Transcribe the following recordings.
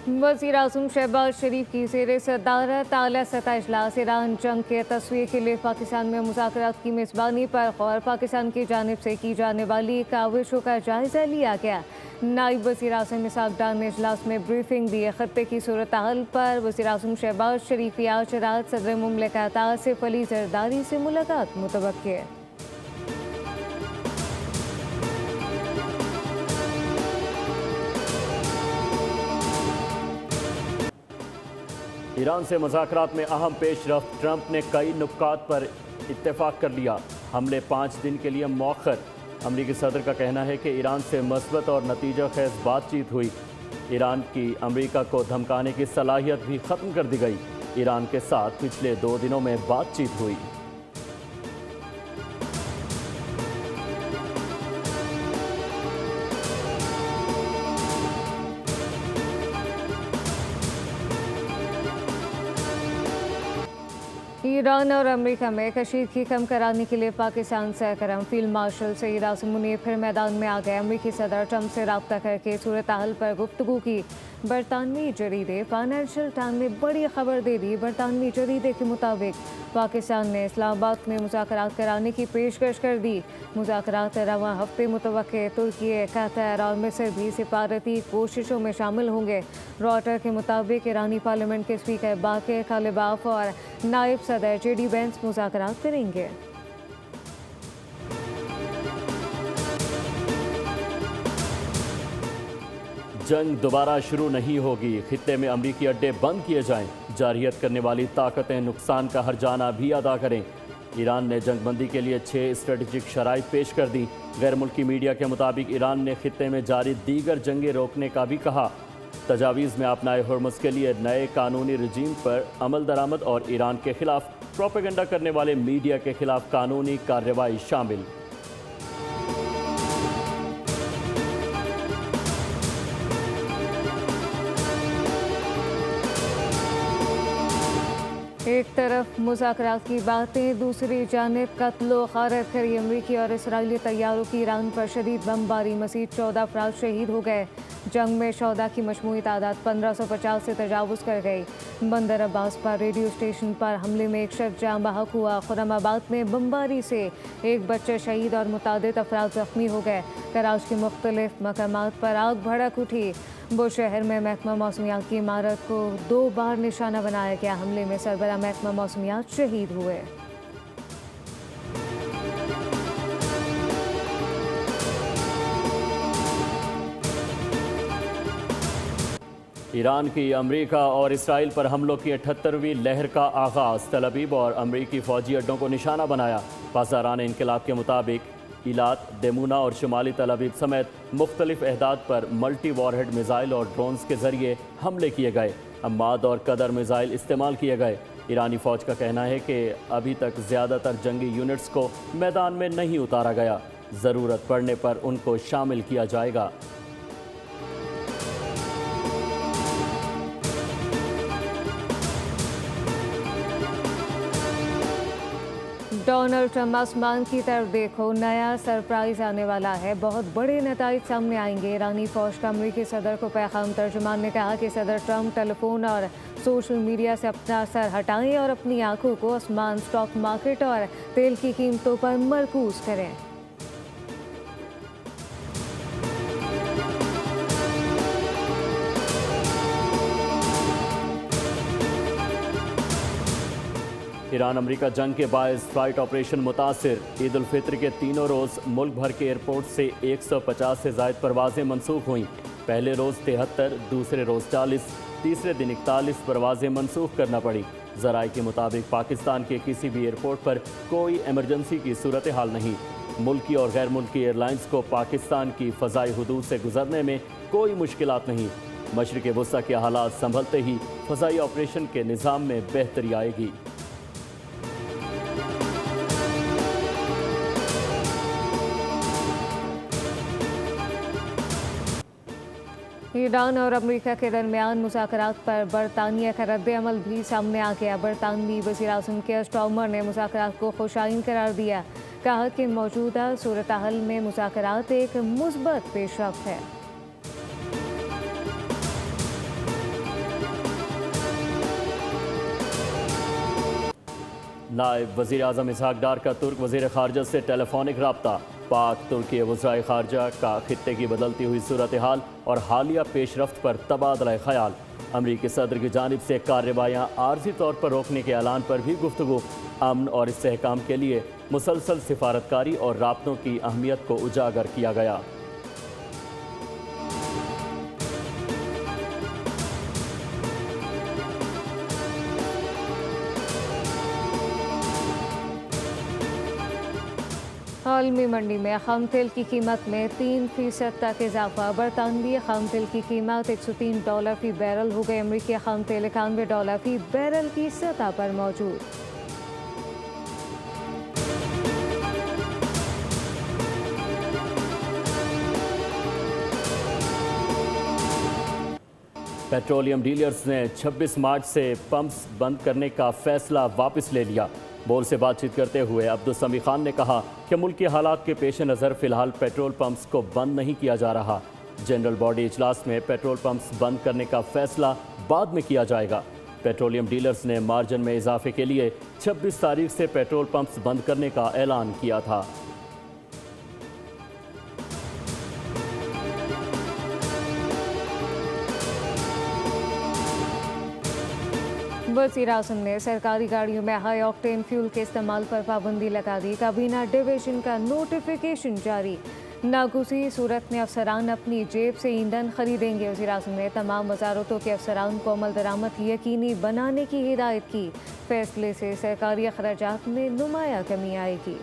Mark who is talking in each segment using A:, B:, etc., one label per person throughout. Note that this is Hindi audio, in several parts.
A: वज़ीर-ए-आज़म शहबाज शरीफ की ज़ेर सदारत आला सतह इजलास ईरान जंग के तस्वीर के लिए पाकिस्तान में मुज़ाकरात की मेज़बानी पर गौर। पाकिस्तान की जानिब से की जाने वाली काविशों का जायज़ा लिया गया। नायब वज़ीर-ए-आज़म इसहाक डार ने इजलास में ब्रीफिंग दी। खत्ते की सूरत हाल पर वज़ीर-ए-आज़म शहबाज शरीफ आज रात सदर मुमलिकत आसिफ अली ज़रदारी से मुलाकात मुतवक्किल है।
B: ईरान से मुज़ाकरात में अहम पेशरफ्त। ट्रंप ने कई नुकात पर इत्तेफाक कर लिया। हमले 5 दिन के लिए मौखर। अमरीकी सदर का कहना है कि ईरान से मस्बत और नतीजा खेज बातचीत हुई। ईरान की अमरीका को धमकाने की सलाहियत भी ख़त्म कर दी गई। ईरान के साथ पिछले 2 दिनों में बातचीत हुई।
A: ईरान और अमेरिका में कशीदगी कम कराने के लिए पाकिस्तान सरगर्म। फील्ड मार्शल सईद आसिम मुनीर फिर मैदान में आ गए। अमेरिकी सदर ट्रंप से रब्ता करके सूरत हाल पर गुफ्तगू की। बरतानवी जरीदे फाइनेंशियल टाइम ने बड़ी खबर दे दी। बरतानवी जरीदे के मुताबिक पाकिस्तान ने इस्लामाबाद में मुज़ाकरात कराने की पेशकश कर दी। मुज़ाकरात रवां हफ्ते मुतवक्के। तुर्की, कतर और मिस्र भी सिफारती कोशिशों में शामिल होंगे। रॉयटर के मुताबिक ईरानी पार्लियामेंट के स्पीकर बाक़िर कालिबाफ और नायब सदर JD वेंस मुज़ाकरात करेंगे।
B: जंग दोबारा शुरू नहीं होगी। खित्ते में अमरीकी अड्डे बंद किए जाएं। जारहियत करने वाली ताकतें नुकसान का हर्जाना भी अदा करें। ईरान ने जंगबंदी के लिए 6 स्ट्रेटजिक शराइत पेश कर दी। गैर मुल्की मीडिया के मुताबिक ईरान ने खित्ते में जारी दीगर जंगें रोकने का भी कहा। तजावीज़ में अपनाए हुर्मुज़ के लिए नए कानूनी रजीम पर अमल दरामद और ईरान के खिलाफ प्रोपेगेंडा करने वाले मीडिया के खिलाफ कानूनी कार्रवाई शामिल।
A: एक तरफ मुज़ाकरात की बातें, दूसरी जानिब कत्लो गारत करी अमरीकी और इसराइली तैयारों की ईरान पर शदीद बमबारी। मज़ीद 14 अफराद शहीद हो गए। जंग में शोहदा की मजमूई तादाद 1550 से तजावुज़ कर गई। बंदर अब्बास पर रेडियो स्टेशन पर हमले में एक शख्स जाँ बहक हुआ। खुर्रमाबाद में बमबारी से एक बच्चा शहीद और मुतादिद अफराद ज़ख्मी हो गए। कराची के मुख्तलिफ मकामात पर आग भड़क उठी। बुशहर में महकमा मौसमियात की इमारत को 2 बार निशाना बनाया गया। हमले में सरबरा महकमा मौसमियात शहीद हुए।
B: ईरान की अमरीका और इसराइल पर हमलों की 78वीं लहर का आगाज़। तल अवीव और अमरीकी फ़ौजी अड्डों को निशाना बनाया। पासदारान इनकलाब के मुताबिक इलात, देमूना और शुमाली तल अवीव समेत मुख्तलिफ अहदाद पर मल्टी वॉरहेड मिज़ाइल और ड्रोन्स के ज़रिए हमले किए गए। अम्माद और कदर मिज़ाइल इस्तेमाल किए गए। ईरानी फ़ौज का कहना है कि अभी तक ज़्यादातर जंगी यूनिट्स को मैदान में नहीं उतारा गया। ज़रूरत पड़ने पर उनको शामिल किया जाएगा।
A: डोनाल्ड ट्रंप आसमान की तरफ देखो, नया सरप्राइज आने वाला है। बहुत बड़े नताइज सामने आएंगे। ईरानी फौज का अमरीकी सदर को पैगाम। तर्जुमान ने कहा कि सदर ट्रंप टेलीफोन और सोशल मीडिया से अपना सर हटाएं और अपनी आंखों को आसमान, स्टॉक मार्केट और तेल की कीमतों पर मरकूज करें।
B: ईरान अमरीका जंग के बायस फ्लाइट ऑपरेशन मुतासिर। ईद उल फित्र के तीनों रोज़ मुल्क भर के एयरपोर्ट से 150 से ज़ायद परवाज़ें मनसूख हुईं। पहले रोज़ 73, दूसरे रोज़ 40, तीसरे दिन 41 परवाज़ें मनसूख करना पड़ी। ज़राए के मुताबिक पाकिस्तान के किसी भी एयरपोर्ट पर कोई एमरजेंसी की सूरत हाल नहीं। मुल्की और गैर मुल्की एयरलाइंस को पाकिस्तान की फ़ज़ाई हुदूद से गुजरने में कोई मुश्किलात नहीं। मशरिक़ वुस्ता के हालात संभलते ही फ़ज़ाई ऑपरेशन के निज़ाम में बेहतरी आएगी।
A: ईरान और अमेरिका के दरमियान मुज़ाकरात पर बरतानिया का रद्द-ए-अमल भी सामने आ गया। बरतानवी वज़ीर-ए-आज़म केयर स्टारमर ने मुज़ाकरात को खुशाइन करार दिया। कहा कि मौजूदा सूरत हाल में मुज़ाकरात एक मुस्बत पेशरफ्त है।
B: नायब वज़ीर आज़म इसहाक डार का तुर्क वज़ीर ख़ारजा से टेलीफोनिक रब्ता। पाक तुर्की वज़राए ख़ारजा का खित्ते की बदलती हुई सूरत हाल और हालिया पेशरफ्त पर तबादला ख़याल। अमरीकी सदर की जानिब से कार्रवाइयाँ आर्जी तौर पर रोकने के ऐलान पर भी गुफ्तगू। अमन और इस्तेहकाम के लिए मुसलसल सिफारतकारी और राब्तों की अहमियत को उजागर किया गया।
A: आलमी मंडी में खाम तेल की कीमत में 3% तक इजाफा। बरतानवी खाम तेल की कीमत $103 फी बैरल हो गई। अमरीकी खाम तेल $91 फी बैरल की सतह पर मौजूद।
B: पेट्रोलियम डीलर्स ने 26 मार्च से पंप्स बंद करने का फैसला वापस ले लिया। बोल से बातचीत करते हुए अब्दुल समी खान ने कहा कि मुल्क के हालात के पेश नज़र फ़िलहाल पेट्रोल पंप्स को बंद नहीं किया जा रहा। जनरल बॉडी इजलास में पेट्रोल पंप्स बंद करने का फैसला बाद में किया जाएगा। पेट्रोलियम डीलर्स ने मार्जिन में इजाफे के लिए 26 तारीख से पेट्रोल पंप्स बंद करने का ऐलान किया था।
A: वज़ीर आज़म ने सरकारी गाड़ियों में हाई ऑक्टेन फ्यूल के इस्तेमाल पर पाबंदी लगा दी। काबीना डिवीजन का नोटिफिकेशन जारी। नागुज़ी सूरत में अफसरान अपनी जेब से ईंधन खरीदेंगे। वज़ीर आज़म ने तमाम वजारतों के अफसरान को अमल दरामद यकीनी बनाने की हिदायत की। फैसले से सरकारी अखराजात में नुमाया कमी आएगी।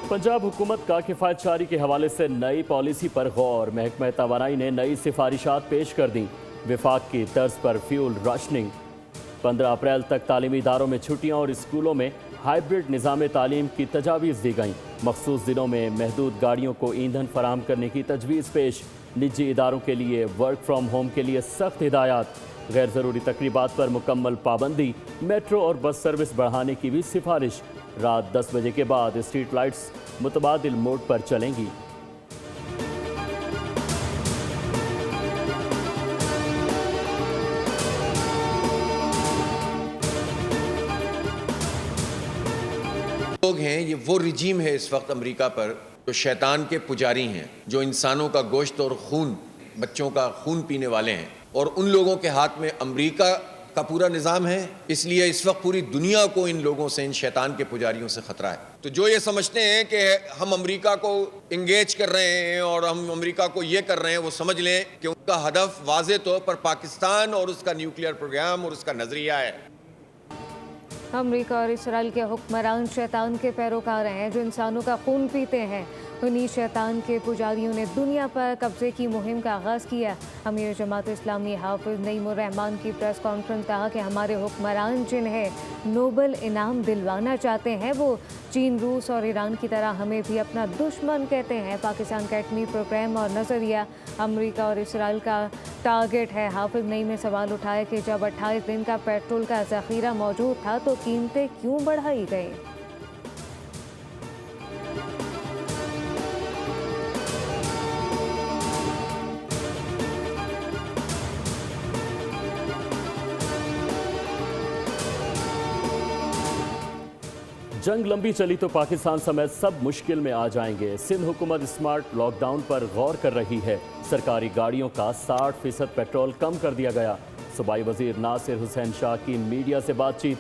B: पंजाब हुकूमत का किफ़ायत शारी के हवाले से नई पॉलिसी पर गौर। महकमा तवानाई ने नई सिफारिशात पेश कर दी। विफाक की तर्ज पर फ्यूल राशनिंग। 15 अप्रैल तक तालीमी इदारों में छुट्टियाँ और स्कूलों में हाइब्रिड निज़ाम तालीम की तजावीज़ दी गईं। मखसूस दिनों में महदूद गाड़ियों को ईंधन फराहम करने की तजवीज़ पेश। निजी इदारों के लिए वर्क फ्राम होम के लिए सख्त हिदायत। गैर ज़रूरी तकरीबात पर मुकम्मल पाबंदी। मेट्रो और बस सर्विस बढ़ाने की भी सिफारिश। रात 10 बजे के बाद स्ट्रीट लाइट्स मुतबादिल मोड पर चलेंगी।
C: लोग हैं, ये वो रिजीम है इस वक्त अमेरिका पर जो शैतान के पुजारी हैं, जो इंसानों का गोश्त और खून, बच्चों का खून पीने वाले हैं, और उन लोगों के हाथ में अमेरिका का पूरा निज़ाम है। इसलिए इस वक्त पूरी दुनिया को इन लोगों से, इन शैतान के पुजारियों से ख़तरा है। तो जो ये समझते हैं कि हम अमेरिका को इंगेज कर रहे हैं और हम अमेरिका को ये कर रहे हैं, वो समझ लें कि उनका हदफ वाज़े तौर पर पाकिस्तान और उसका न्यूक्लियर प्रोग्राम और उसका नज़रिया है।
A: अमेरिका और इसराइल के हुक्मरान शैतान के पैरोकार हैं जो इंसानों का खून पीते हैं। उन्हीं शैतान के पुजारियों ने दुनिया पर कब्जे की मुहिम का आगाज़ किया। अमीर जमात इस्लामी हाफिज नईमुर रहमान की प्रेस कॉन्फ्रेंस कहा कि हमारे हुक्मरान जिन्हें नोबल इनाम दिलवाना चाहते हैं वो चीन, रूस और ईरान की तरह हमें भी अपना दुश्मन कहते हैं। पाकिस्तान का एटमी प्रोग्राम और नज़रिया अमेरिका और इसराइल का टारगेट है। हाफिज नईम ने सवाल उठाया कि जब 28 दिन का पेट्रोल का ज़ख़ीरा मौजूद था तो कीमतें क्यों बढ़ाई गई।
B: जंग लंबी चली तो पाकिस्तान समेत सब मुश्किल में आ जाएंगे। सिंध हुकूमत स्मार्ट लॉकडाउन पर गौर कर रही है। सरकारी गाड़ियों का 60% पेट्रोल कम कर दिया गया। सूबाई वजीर नासिर हुसैन शाह की मीडिया से बातचीत।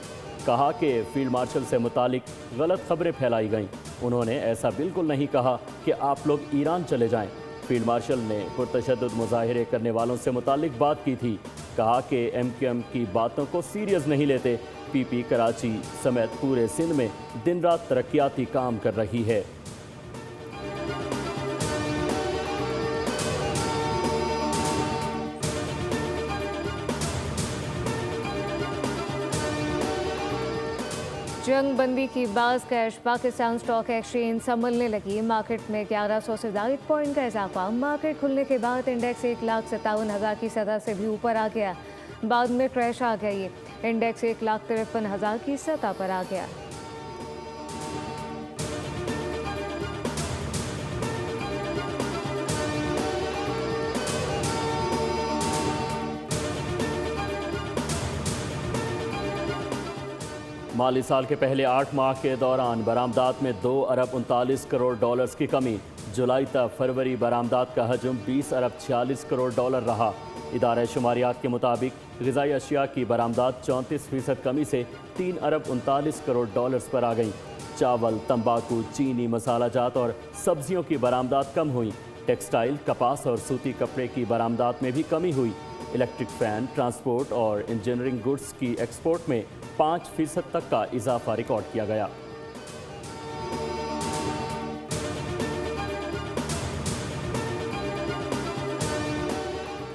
B: कहा कि फील्ड मार्शल से मुतालिक गलत खबरें फैलाई गईं। उन्होंने ऐसा बिल्कुल नहीं कहा कि आप लोग ईरान चले जाएं। फील्ड मार्शल ने पुरतशद्दुद मुजाहिरे करने वालों से मुतालिक बात की थी। कहा कि MQM की बातों को सीरियस नहीं लेते। PP कराची समेत पूरे सिंध में दिन रात तरक्याती काम कर रही है।
A: जंग बंदी की बाज़ कैश पाकिस्तान स्टॉक एक्सचेंज संभलने लगी। मार्केट में 1100 से ज़ायद पॉइंट का इजाफा। मार्केट खुलने के बाद इंडेक्स 1,57,000 की सतह से भी ऊपर आ गया। बाद में क्रैश आ गई। इंडेक्स 1,53,000 की सतह पर आ गया।
B: माली साल के पहले 8 माह के दौरान बरामदात में 2 अरब 39 करोड़ डॉलर्स की कमी। जुलाई तक फरवरी बरामदात का हजम 20 अरब 46 करोड़ डॉलर रहा। इदारा शुमारियात के मुताबिक ग़िज़ाई अशिया की बरामदात 34% कमी से 3 अरब 39 करोड़ डॉलर्स पर आ गई। चावल, तंबाकू, चीनी, मसाला जात और सब्जियों की बरामदात कम हुई। टेक्सटाइल, कपास और सूती कपड़े की बरामदात में भी कमी हुई। इलेक्ट्रिक फैन, ट्रांसपोर्ट और इंजीनियरिंग गुड्स की एक्सपोर्ट में 5% तक का इजाफा रिकॉर्ड किया गया।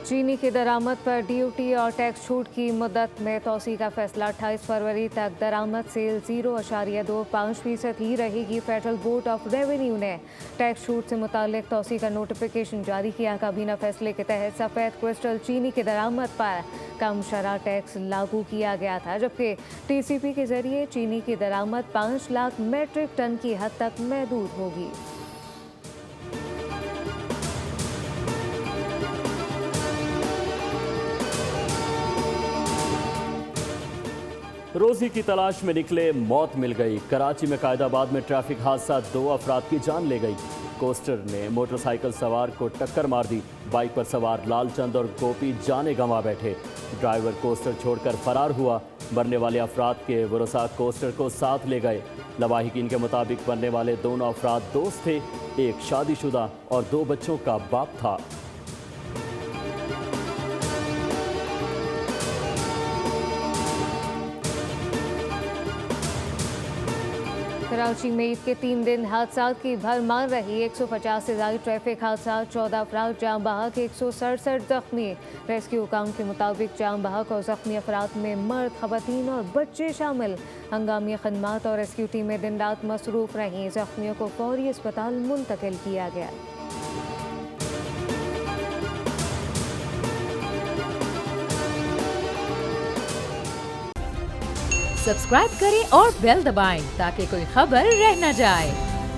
A: चीनी की दरामद पर ड्यूटी और टैक्स छूट की मुद्दत में तोसी का फैसला। 28 फरवरी तक दरामद सेल 0.25% ही रहेगी। फेडरल बोर्ड ऑफ रेवेन्यू ने टैक्स छूट से मुतालिक तोसी का नोटिफिकेशन जारी किया। काबीना फैसले के तहत सफ़ेद क्रिस्टल चीनी की दरामद पर कम शरह टैक्स लागू किया गया था, जबकि TCP के जरिए चीनी की दरामद 5 लाख मेट्रिक टन की हद तक महदूद होगी।
B: रोजी की तलाश में निकले, मौत मिल गई। कराची में कायदाबाद में ट्रैफिक हादसा, 2 अफराद की जान ले गई। कोस्टर ने मोटरसाइकिल सवार को टक्कर मार दी। बाइक पर सवार लालचंद और गोपी जाने गंवा बैठे। ड्राइवर कोस्टर छोड़कर फरार हुआ। मरने वाले अफराद के वरसा कोस्टर को साथ ले गए। लवाहिकीन के मुताबिक मरने वाले दोनों अफराद दोस्त थे। एक शादीशुदा और 2 बच्चों का बाप था।
A: कराची में ईद के 3 दिन हादसात की भरमार रही। 150 से ज़ायद ट्रैफिक हादसा, 14 अफराद जाम बहक, 167 जख्मी। रेस्क्यू अकाउंट के मुताबिक जाम बहक और जख्मी अफराद में मर्द, खवातीन और बच्चे शामिल। हंगामी खदमात और रेस्क्यू टीमें दिन रात मसरूफ़ रहीं। जख्मियों को फौरी अस्पताल मुंतकिल किया गया।
D: सब्सक्राइब करें और बेल दबाएं ताकि कोई खबर रह न जाए।